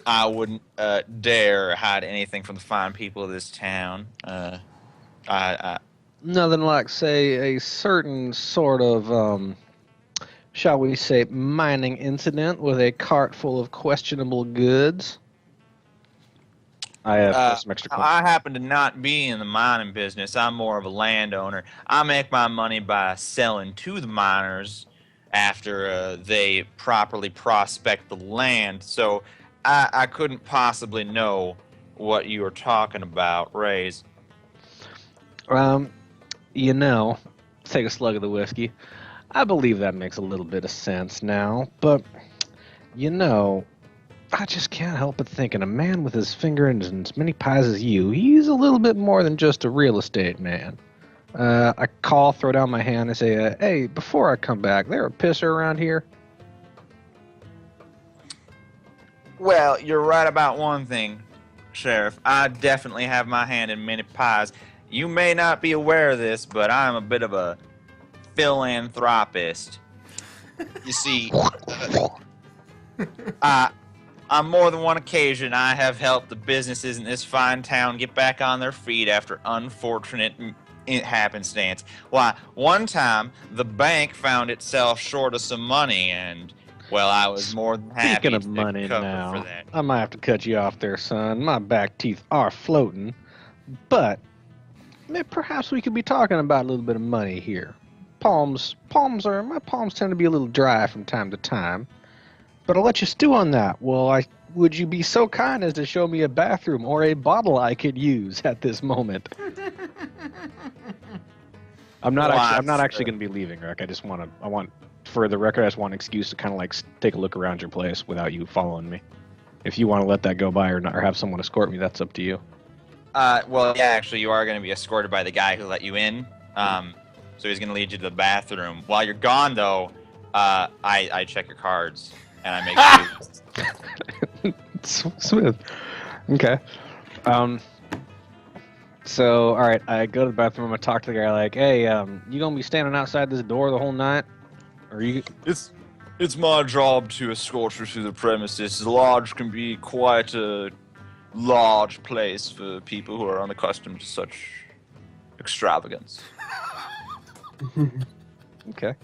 I wouldn't dare hide anything from the fine people of this town. I Nothing like, say, a certain sort of, shall we say, mining incident with a cart full of questionable goods. I have some extra coin. I happen to not be in the mining business. I'm more of a landowner. I make my money by selling to the miners after they properly prospect the land. So I couldn't possibly know what you were talking about, Rays. Um, you know, take a slug of the whiskey. I believe that makes a little bit of sense now, but you know, I just can't help but thinking a man with his finger in as many pies as you, he's a little bit more than just a real estate man. I call, throw down my hand, and say, hey, before I come back, there a pisser around here? Well, you're right about one thing, Sheriff. I definitely have my hand in many pies. You may not be aware of this, but I'm a bit of a philanthropist. You see, on more than one occasion, I have helped the businesses in this fine town get back on their feet after unfortunate happenstance. Why, one time, the bank found itself short of some money, and, well, I was more than happy Speaking of to money cover now, for that. I might have to cut you off there, son. My back teeth are floating, but perhaps we could be talking about a little bit of money here. My palms tend to be a little dry from time to time, but I'll let you stew on that. Would you be so kind as to show me a bathroom or a bottle I could use at this moment? I'm not actually going to be leaving, Rick. For the record, I just want an excuse to kind of like take a look around your place without you following me. If you want to let that go by or not, or have someone escort me, that's up to you. Well, yeah, actually, you are going to be escorted by the guy who let you in. So he's going to lead you to the bathroom. While you're gone, though, I check your cards and I make sure. Smooth. Okay. So, all right, I go to the bathroom. I talk to the guy like, "Hey, you gonna be standing outside this door the whole night, or you?" It's my job to escort you through the premises. The lodge can be quite a large place for people who are unaccustomed to such extravagance. Okay.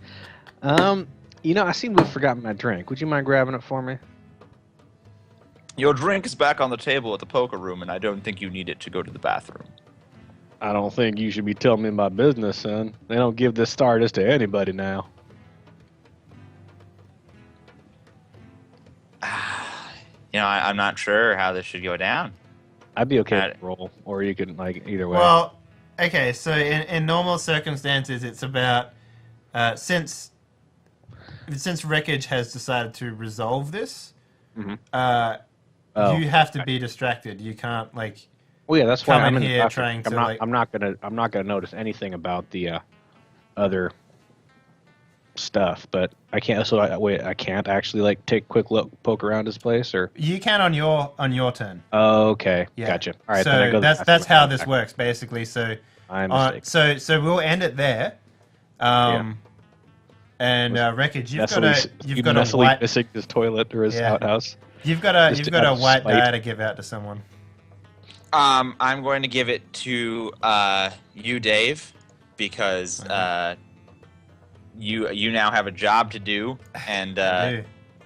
I seem to have forgotten my drink. Would you mind grabbing it for me? Your drink is back on the table at the poker room, and I don't think you need it to go to the bathroom. I don't think you should be telling me my business, son. They don't give this star just to anybody now. I'm not sure how this should go down. I'd be okay with the roll, or you could, like, either way. Well, okay, so in normal circumstances, it's about, since Wreckage has decided to resolve this, you have to be distracted. You can't, like, well, yeah, that's why come I'm in in here the trying to, I'm like... not gonna notice anything about the other stuff, but I can't. So I can't actually like take a quick poke around his place, or You can on your turn. oh, okay, Yeah. gotcha. All right, So then I go that's how this works, basically. So I'm mistaken. so we'll end it there. And Wreckage, you've got a white missing his toilet or his outhouse. You've got a white spite. die to give out to someone. I'm going to give it to you, Dave, because you now have a job to do, and I'm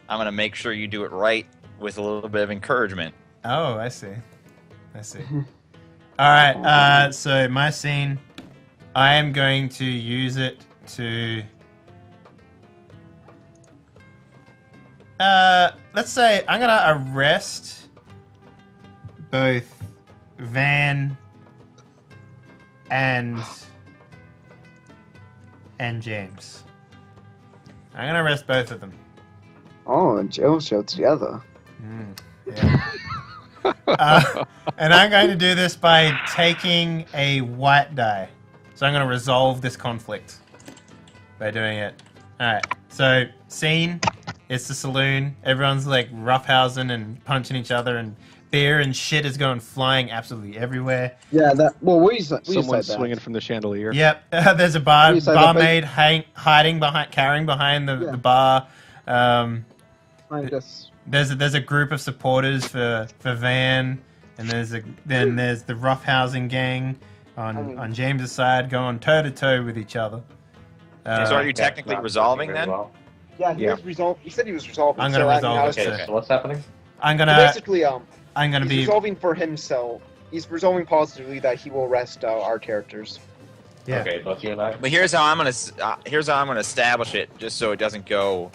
going to make sure you do it right with a little bit of encouragement. Oh, I see. All right. So my scene, I am going to use it to. Let's say I'm gonna arrest both Van and James. I'm gonna arrest both of them. Oh, and jail show together. Yeah. And I'm going to do this by taking a white die. So I'm going to resolve this conflict by doing it. Alright, so scene, it's the saloon. Everyone's like roughhousing and punching each other, and beer and shit is going flying absolutely everywhere. Yeah, Someone's swinging from the chandelier. Yep, there's a barmaid carrying behind the bar. I just there's a group of supporters for Van, and there's the roughhousing gang on James's side going toe to toe with each other. So are you technically resolving then? Well. Yeah, he said he was resolving. I'm gonna resolve it. Okay, so what's happening? I'm So gonna basically, he's he's resolving for himself. He's resolving positively that he will arrest our characters. Yeah. Okay, both you and I. But here's how I'm gonna establish it, just so it doesn't go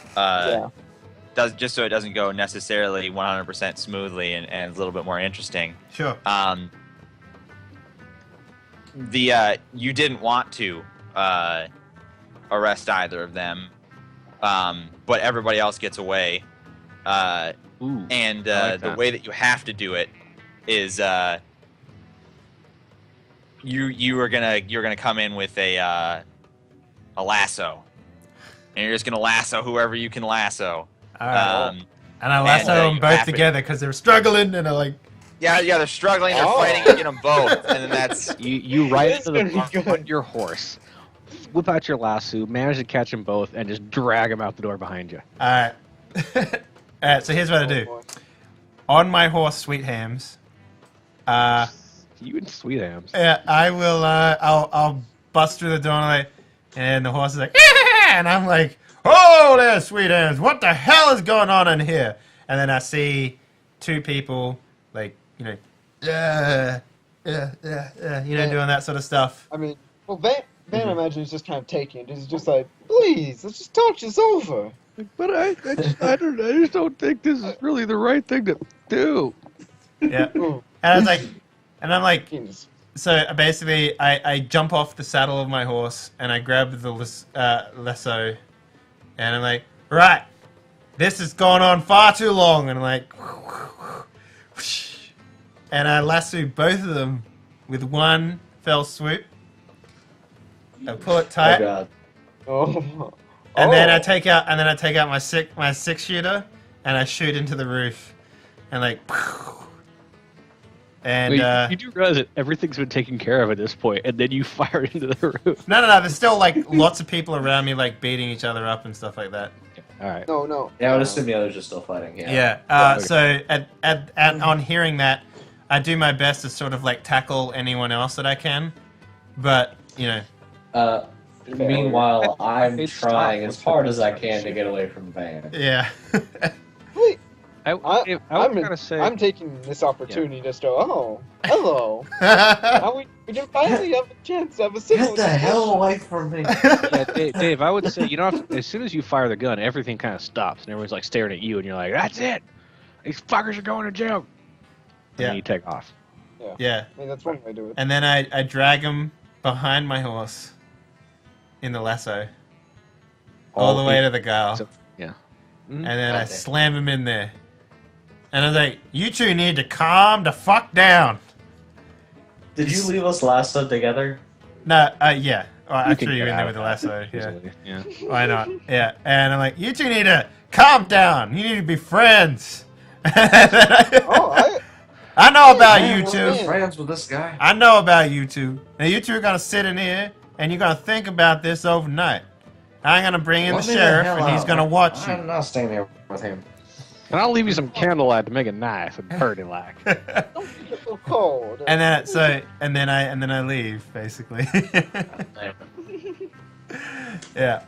just so it doesn't go necessarily 100% smoothly and a little bit more interesting. Sure. You didn't want to arrest either of them, but everybody else gets away. Ooh, And I like the that. way that you have to do it is you're gonna come in with a lasso, and you're just gonna lasso whoever you can lasso. All right. Um, And I lasso them you both have it. together because they're struggling and they're like, yeah, they're struggling, they're Oh. fighting, you get them both, and then that's You ride It's into the gonna be bar good. on your horse, whip out your lasso, manage to catch them both, and just drag them out the door behind you. all right. All right. So here's what I do. boy. On my horse, Sweet Hams. You and Sweet Hams. Yeah, I will. I'll bust through the door and the horse is like, and I'm like, oh, there, Sweet Hams. What the hell is going on in here? And then I see two people, like, doing that sort of stuff. I mean, well, Van I imagine is just kind of taking it. He's just like, please, let's just talk this over. But I just don't think this is really the right thing to do. Yeah. Ooh, And I'm like, penis. so basically, I jump off the saddle of my horse and I grab the lasso, and I'm like, right, this has gone on far too long, and I'm like, and I lasso both of them with one fell swoop. I pull it Oh tight, god. Oh. and then I Oh. take out my six shooter and I shoot into the roof, and like. And You do realize that everything's been taken care of at this point, and then you fire into the roof. no, there's still like lots of people around me, like beating each other up and stuff like that. All right. No. Yeah, I would assume the others are still fighting. Yeah. Yeah. So on hearing that, I do my best to sort of like tackle anyone else that I can, but Meanwhile, I'm It's trying tough. as hard as I can to get away from Van. yeah. Wait, I would kind of say. I'm taking this opportunity just to hello. Now we can finally have a chance to have a civil Get the hell discussion. away from me! Yeah, Dave, I would say, as soon as you fire the gun, everything kind of stops, and everyone's like staring at you, and you're like, that's it! These fuckers are going to jail! And Yeah. then you take off. Yeah. I mean, that's one way to do it. And then I drag him behind my horse in the lasso all the way to the gal, So- yeah. and then I Okay. slam him in there. And I was like, "You two need to calm the fuck down." Did you leave us lassoed together? No, yeah. Well, I You threw can you get in out there of with the that lasso. Yeah. easily, yeah. Why not? Yeah. And I'm like, you two need to calm down. You need to be friends. Oh, I know about Man, you we're two. in. Friends with this guy. I know about you two. Now you two are gonna sit in here and you're gonna think about this overnight. I'm gonna bring in the sheriff and he's gonna watch I'm you. not staying here with him. And I'll leave you some candlelight to make it nice and pretty like. don't get so cold. And then I leave basically. Yeah.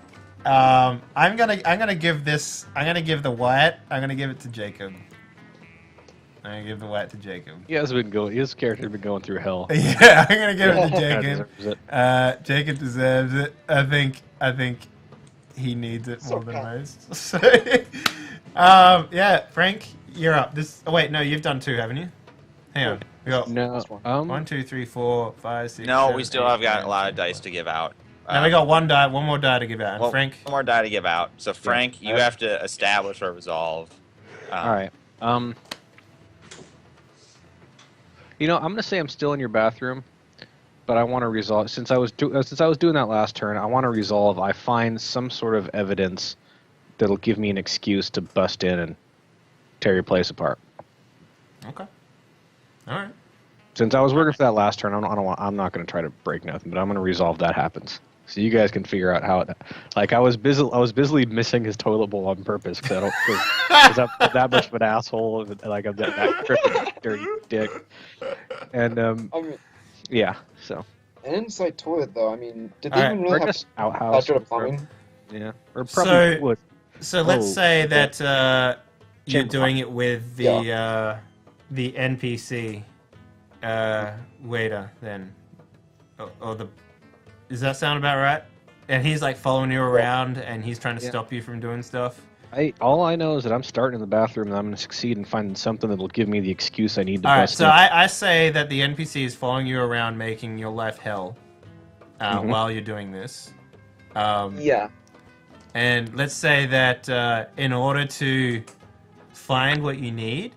I'm gonna give the Wyatt. I'm gonna give it to Jacob. I'm gonna give the Wyatt to Jacob. His character's been going through hell. Yeah, I'm gonna give it to Kinda Jacob. deserves it. Jacob deserves it. I think he needs it So more than kind. most. So, yeah, Frank, you're up. Oh wait, no, you've done two, haven't you? Hang on. We got No. This one. 1, 2, 3, 4, 5, 6. no, 7, we still 8, have got 9, a lot of 10, dice to give out. Now we got one more die to give out. And Well, Frank, one more die to give out. So Frank, you have to establish or resolve. All right. I'm gonna say I'm still in your bathroom, but I want to resolve. Since I was doing that last turn, I want to resolve. I find some sort of evidence that'll give me an excuse to bust in and tear your place apart. Okay. All right. Since I was working for that last turn, I'm not going to try to break nothing, but I'm going to resolve that happens. So you guys can figure out how it. Like I was busily missing his toilet bowl on purpose because I don't because I'm that much of an asshole and like I'm that crooked, dirty dick. And I mean, yeah, so an inside toilet though. I mean, did they Alright, even or really have just outhouse. outdoor plumbing? Yeah, or probably would. So let's say that you're Chamber doing it with the NPC waiter then, or the. Does that sound about right? And he's like following you around, and he's trying to stop you from doing stuff. All I know is that I'm starting in the bathroom, and I'm going to succeed in finding something that'll give me the excuse I need to All right, bust so in. I say that the NPC is following you around, making your life hell while you're doing this. Yeah. And let's say that in order to find what you need,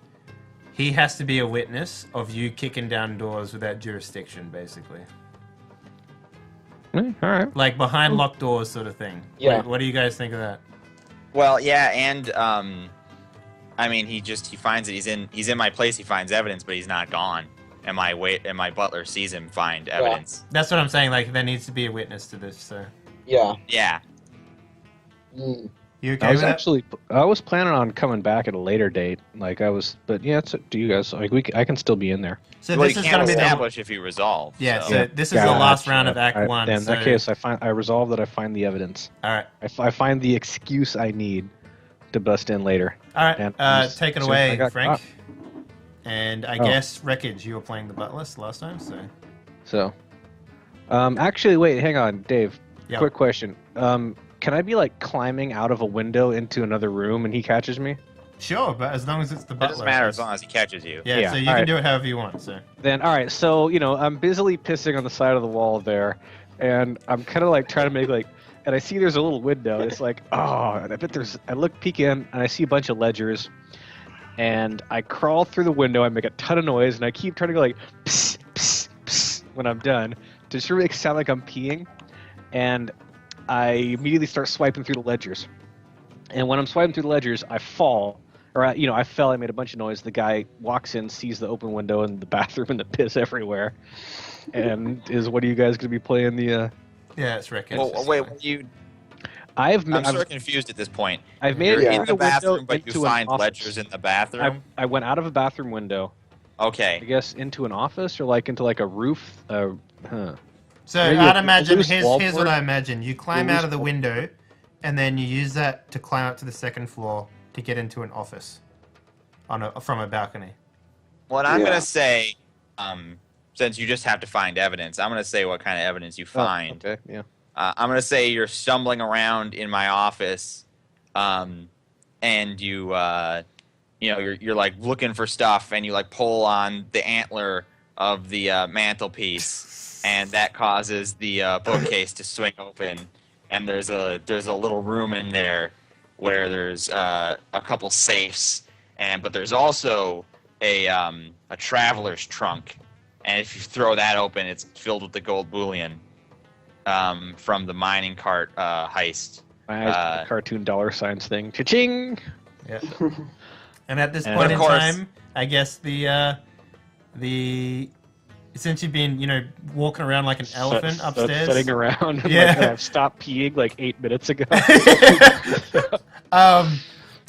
he has to be a witness of you kicking down doors without jurisdiction, basically. All right. Like behind locked doors sort of thing. Yeah. What do you guys think of that? Well, yeah, and I mean, he finds it. He's in my place. He finds evidence, but he's not gone. And my butler sees him find evidence. That's what I'm saying. Like there needs to be a witness to this. So Yeah. Yeah. Mm. you okay I was with actually I was planning on coming back at a later date. Like I was, but yeah, it's up to you guys. Like I can still be in there. that? So Well, this you is can't going to be the establish if you resolve. yeah. so. So this is the last round of Act 1. In So, that case, I resolve that I find the evidence. all right, I find the excuse I need to bust in later. all right. And Take it soon as I away, got Frank. caught. And I Oh. guess Wreckage, you were playing the butler last time, so So, actually, wait, hang on, Dave. Yep. Quick question. Can I be like climbing out of a window into another room and he catches me? sure. But as long as it's the It butler, doesn't matter as long as he catches you. Yeah, Yeah, so you all can right. do it however you want. So Then, all right. So I'm busily pissing on the side of the wall there, and I'm kind of like trying to make like, and I see there's a little window. It's like, oh, and I bet there's. I peek in, and I see a bunch of ledgers, and I crawl through the window. I make a ton of noise, and I keep trying to go like, psst, psst, psst, when I'm done, to sure make it sound like I'm peeing, and I immediately start swiping through the ledgers. And when I'm swiping through the ledgers, I fall. Or, I fell, I made a bunch of noise. The guy walks in, sees the open window and the bathroom and the piss everywhere. And what are you guys going to be playing the... yeah, it's Wreckage. Well, wait, I'm sort of confused at this point. I've made You're it in through the bathroom, window but you into an find office. ledgers in the bathroom. I went out of a bathroom window, I Okay. guess, into an office or like into like a roof. So Maybe I'd a imagine, loose here's wallboard? what I imagine. You climb loose out of the wallboard. window, and then you use that to climb up to the second floor to get into an office from a balcony. What I'm Yeah. gonna say, since you just have to find evidence, I'm gonna say what kind of evidence you find. Okay, yeah. I'm gonna say you're stumbling around in my office, and you're like looking for stuff, and you like pull on the antler of the mantelpiece, and that causes the bookcase to swing open, and there's a little room in there where there's a couple safes, but there's also a traveler's trunk, and if you throw that open, it's filled with the gold bullion from the mining cart heist. My eyes, the cartoon dollar signs thing. Cha-ching! Yeah. And at this And point of in course- time, I guess the since you've been walking around like an elephant upstairs. Sitting around. Yeah. Like, I've stopped peeing like 8 minutes ago. I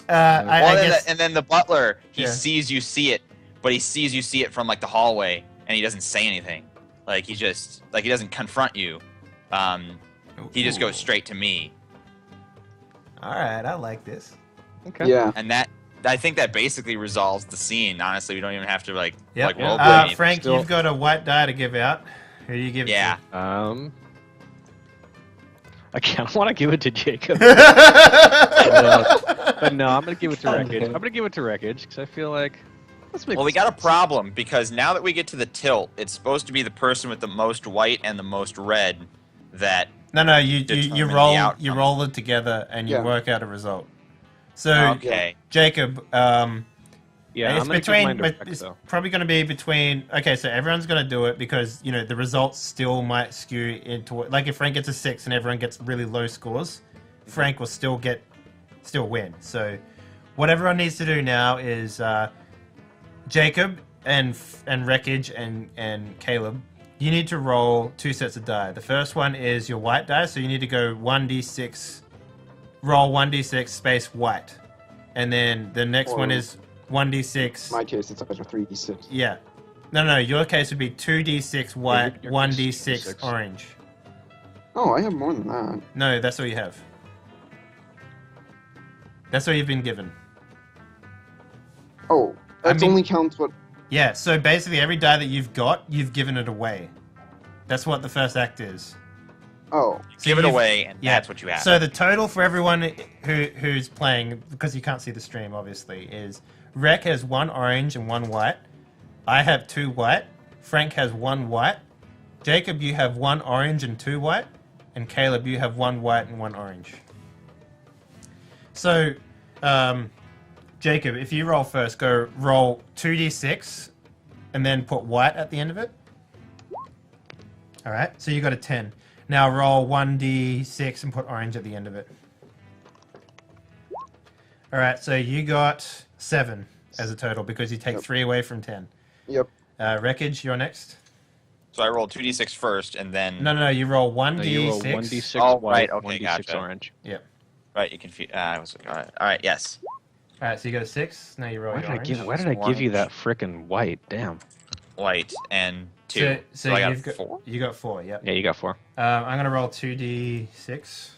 guess And then the butler, he Yeah. sees you see it, but he sees you see it from like the hallway, and he doesn't say anything. Like he doesn't confront you. He just goes straight to me, All right, I like this. Okay. Yeah. and I think that basically resolves the scene. Honestly, we don't even have to Yep. roleplay anything. Frank, Still- you've got a white die to give out. Who do you give Yeah. I can't want to give it to Jacob. it to? But no, I'm gonna give it to Wreckage. I'm gonna give it to Wreckage because I feel like Well, we got a problem because now that we get to the tilt, it's supposed to be the person with the most white and the most red that. No, you Determine the roll outcome. roll it together and you Yeah. work out a result. So Okay. Jacob, yeah. it's I'm gonna between. give mine to But Rex, it's though. probably going to be between. Okay, so everyone's going to do it because the results still might skew into it. Like if Frank gets a 6 and everyone gets really low scores, Frank will still win. So what everyone needs to do now is Jacob and Wreckage and Caleb you need to roll 2 sets of die. The first one is your white die, so you need to go 1d6, roll 1d6 space white. And then the next one is 1d6. In my case, it's like a 3d6. Yeah. No, your case would be 2d6 white, your case is 1d6 2d6. orange. Oh, I have more than that. No, that's all you have. That's all you've been given. Oh, that mean- only counts what... Yeah, so basically every die that you've got, you've given it away. That's what the first act is. Oh, So Give it you've- away, and yeah. that's what you have. So the total for everyone who's playing, because you can't see the stream, obviously, is Rec has 1 orange and 1 white. I have 2 white. Frank has 1 white. Jacob, you have 1 orange and 2 white. And Caleb, you have 1 white and 1 orange. So, Jacob, if you roll first, go roll 2d6 and then put white at the end of it. Alright, so you got a 10. Now roll 1d6 and put orange at the end of it. Alright, so you got 7 as a total because you take Yep. 3 away from 10. yep. Wreckage, you're next. So I roll 2d6 first, and then... No, you roll 1d6. No, you roll 1d6 Oh, white, right, okay, 1d6 gotcha. orange. Yep. Right, you confused... all right, yes. Alright, so you got a 6. Now you roll Why your did I orange. give you that frickin' white? Damn. White and 2. So I got you've 4? You got 4, yep. Yeah, you got 4. I'm going to roll 2d6.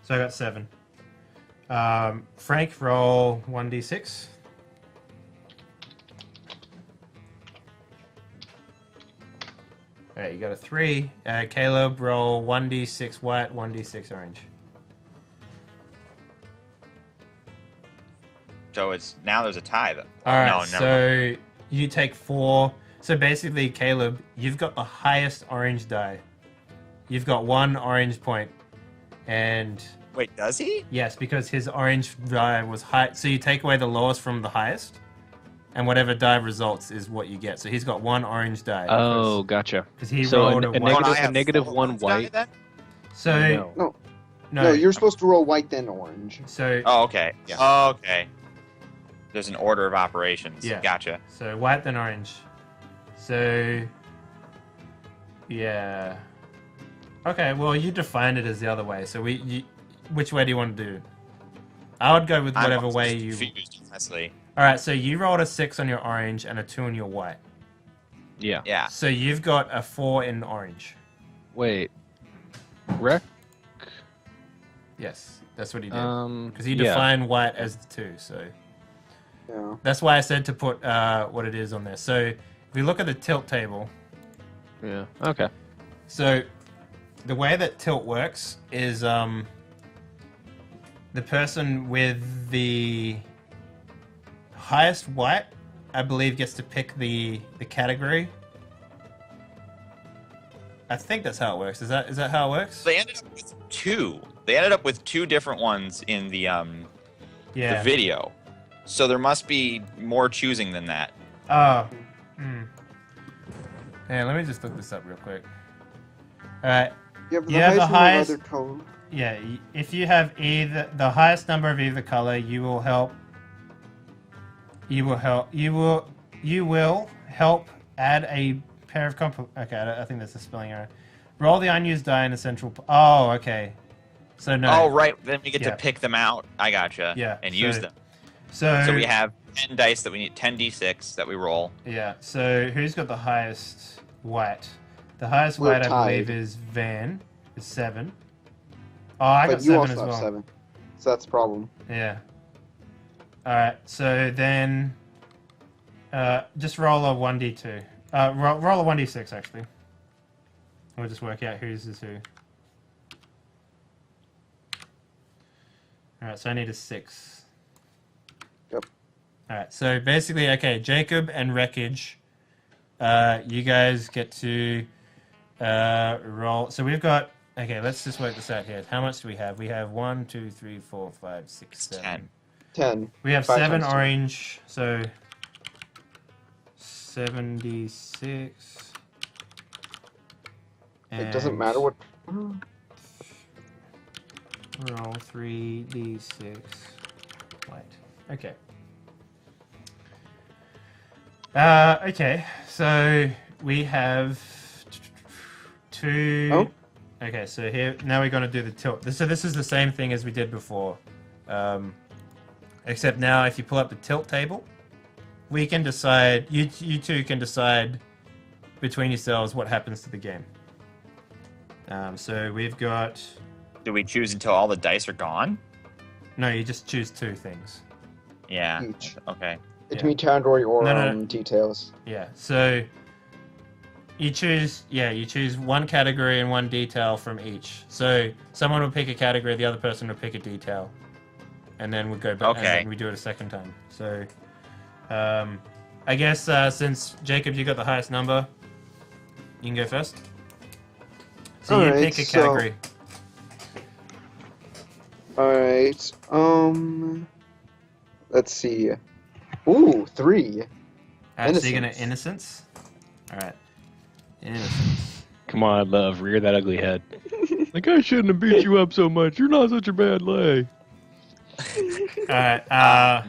So I got 7. Frank, roll 1d6. Alright, you got a 3. Caleb, roll 1d6 white, 1d6 orange. So it's... Now there's a tie, though. Alright, no, never mind. so you take 4. So basically, Caleb, you've got the highest orange die. You've got 1 orange point. And Wait, does he? yes, because his orange die was high. So you take away the lowest from the highest. And whatever die results is what you get. So he's got 1 orange die. Oh, gotcha. Because he So rolled a a, negative- one. Don't I have negative 4 1 ones die white. then? So, No. No, you're supposed to roll white then orange. So, Oh, okay. Yeah. Oh, okay. There's an order of operations. Yeah. Gotcha. so white then orange. So, yeah. Okay, well, you defined it as the other way. So which way do you want to do? I would go with whatever I'm way you. confused, honestly. All right, so you rolled a 6 on your orange and a 2 on your white. Yeah. Yeah. So you've got a 4 in orange. Wait. Rec? Yes, that's what he did. Because he yeah. defined white as the 2. So Yeah. that's why I said to put what it is on there. So if we look at the tilt table, Yeah. Okay. so the way that tilt works is the person with the highest white, I believe, gets to pick the category. I think that's how it works. Is that how it works? They ended up with 2. They ended up with 2 different ones in the Yeah. video. So there must be more choosing than that. Oh. Hmm. Yeah, let me just look this up real quick. Alright. You have the You have the highest highest- number of other color. Yeah, if you have either the highest number of either color, you will help add a pair of okay, I think that's a spelling error. Roll the unused die in the central. Oh, okay. So no. Oh, right. Then we get Yeah. to pick them out. I gotcha. Yeah, And so- use them. So we have 10 dice that we need, 10d6 that we roll. Yeah. So who's got the highest white? The highest We're white, I tied. believe, is Van. Is 7. Oh, I got But you 7 also as have well. 7. So that's the problem. Yeah. Alright, so then just roll a 1d2. Roll a 1d6 actually. We'll just work out whose is who. Alright, so I need a 6. Yep. Alright, so basically, okay, Jacob and Wreckage, you guys get to roll. So we've got, okay, let's just work this out here. How much do we have? We have 1, 2, 3, 4, 5, 6, 7. 10. 10. We have 5 7 times two. orange, so 76. It doesn't matter what. Roll 3d6 white. Okay. Okay, so we have two. Oh. Okay, so here now we're going to do the tilt. So this is the same thing as we did before, except now if you pull up the tilt table, we can decide. You two can decide between yourselves what happens to the game. So we've got. Do we choose until all the dice are gone? No, you just choose two things. Yeah. Each. Okay. It Yeah. can be category or No. details. Yeah. So you choose one category and one detail from each. So someone will pick a category, the other person will pick a detail, and then we go back. Okay. And then we do it a second time. So I guess since Jacob, you got the highest number, you can go first. So you Alright, pick a category. Alright, let's see. Ooh, 3. Alright, so you're gonna Innocence. innocence. Alright. Innocence. Come on, love, rear that ugly head. Like, I shouldn't have beat you up so much. You're not such a bad lay. Alright,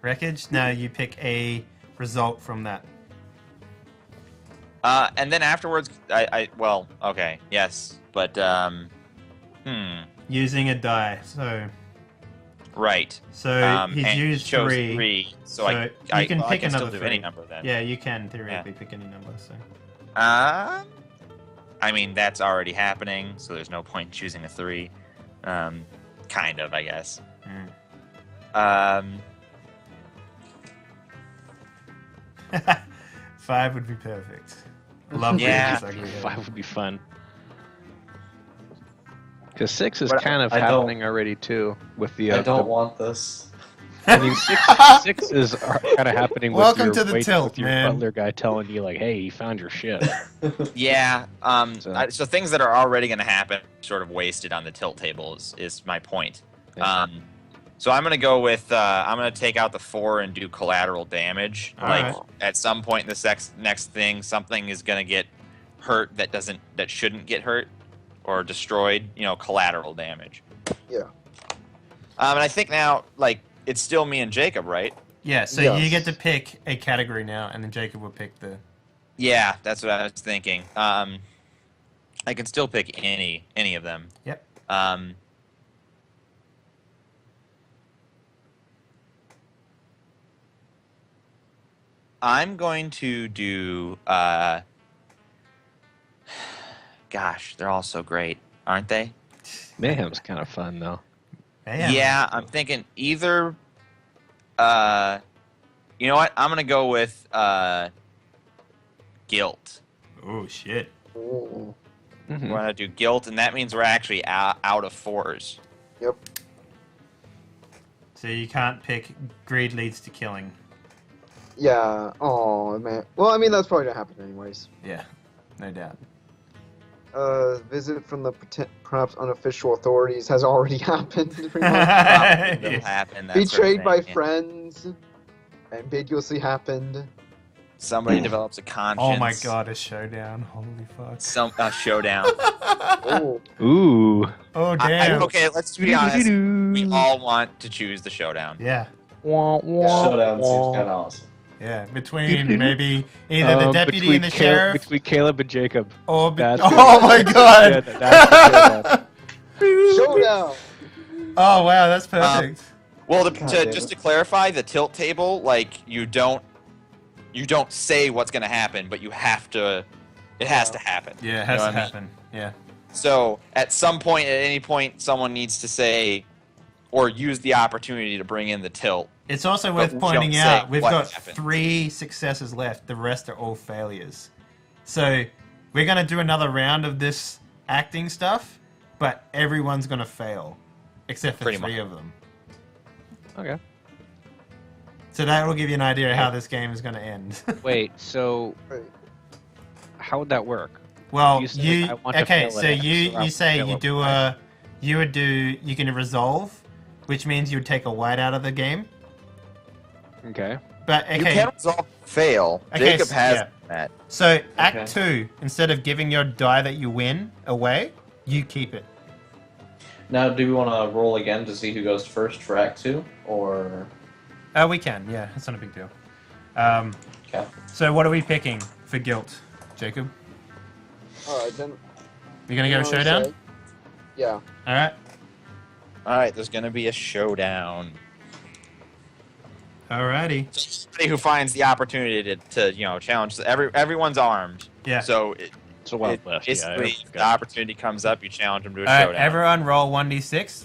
wreckage. Now you pick a result from that. And then afterwards, well, okay, yes, but Using a die. right. So he's and used chose 3. so I you can well, I pick can another still do 3. any number then. Yeah, you can theoretically pick any number. So I mean that's already happening, so there's no point in choosing a 3. Kind of, I guess. Mm. 5 would be perfect. Love Yeah. Wrecker's ugly head. 5 would be fun. Because 6 is But kind of I don't- happening already too with the. I don't want this. I mean, 6 is kind of happening with Welcome your to the tilt, with your man. butler guy telling you like, "Hey, he found your shit." Yeah. So- So things that are already going to happen, sort of wasted on the tilt table, is my point. Yeah. So I'm going to go with I'm going to take out the 4 and do collateral damage. All like right. at some point in the next thing, something is going to get hurt that shouldn't get hurt or destroyed. You know, collateral damage. Yeah. And I think now, like, it's still me and Jacob, right? Yeah, so Yes. you get to pick a category now, and then Jacob will pick the. Yeah, that's what I was thinking. I can still pick any of them. Yep. I'm going to do. Gosh, they're all so great, aren't they? Mayhem's kind of fun though. Yeah, I'm thinking either. You know what? I'm gonna go with guilt. Oh shit. Ooh. Mhm. We're gonna do guilt, and that means we're actually out of 4s. Yep. So you can't pick greed leads to killing. Yeah. Oh man. Well, I mean that's probably gonna happen anyways. Yeah, no doubt. Visit from the perhaps unofficial authorities has already happened. Pretty much. Probably will Yes. happen. That sort of Betrayed by thing, yeah. friends. Ambiguously happened. Somebody develops a conscience. Oh my god, a showdown! Holy fuck! Some showdown. Oh. Ooh. Oh damn! Okay, let's be honest. We all want to choose the showdown. Yeah, Wah, wah, Showdown seems wah. kind of awesome. yeah. Between maybe either the deputy Between and the Caleb- sheriff, between Caleb and Jacob. or That's oh good. my god! Yeah, that's the Showdown. Oh wow, that's perfect. Well, God damn just it. to clarify, the tilt table, like you don't say what's going to happen, but you have to. It has to happen. Yeah, it You has know to what I mean? happen. Yeah. So at some point, at any point, someone needs to say or use the opportunity to bring in the tilt. It's also But worth we pointing don't out say we've what got happened. 3 successes left. The rest are all failures. So we're gonna do another round of this acting stuff, but everyone's gonna fail, except for Pretty 3 of them. Okay. So that will give you an idea of how this game is gonna end. Wait, so Right. how would that work? Well, You say, you "I want to okay? fail So at X, you so I'll say fail you at do Y." you can resolve, which means you would take a white out of the game. Okay. But You okay, can resolve fail. Okay, Jacob has yeah. that. so Act Okay. 2, instead of giving your die that you win away, you keep it. Now, do we want to roll again to see who goes first for Act 2? Or. We can, yeah. It's not a big deal. Okay. So what are we picking for guilt, Jacob? Alright, then. You gonna go you know what I showdown? say? Yeah. Alright. All right, there's gonna be a showdown. Alrighty. Somebody who finds the opportunity to challenge. Everyone's armed. Yeah. So It's a Wild West. basically, Yeah, if the opportunity comes up, you challenge them to a Alright, showdown. everyone roll 1d6.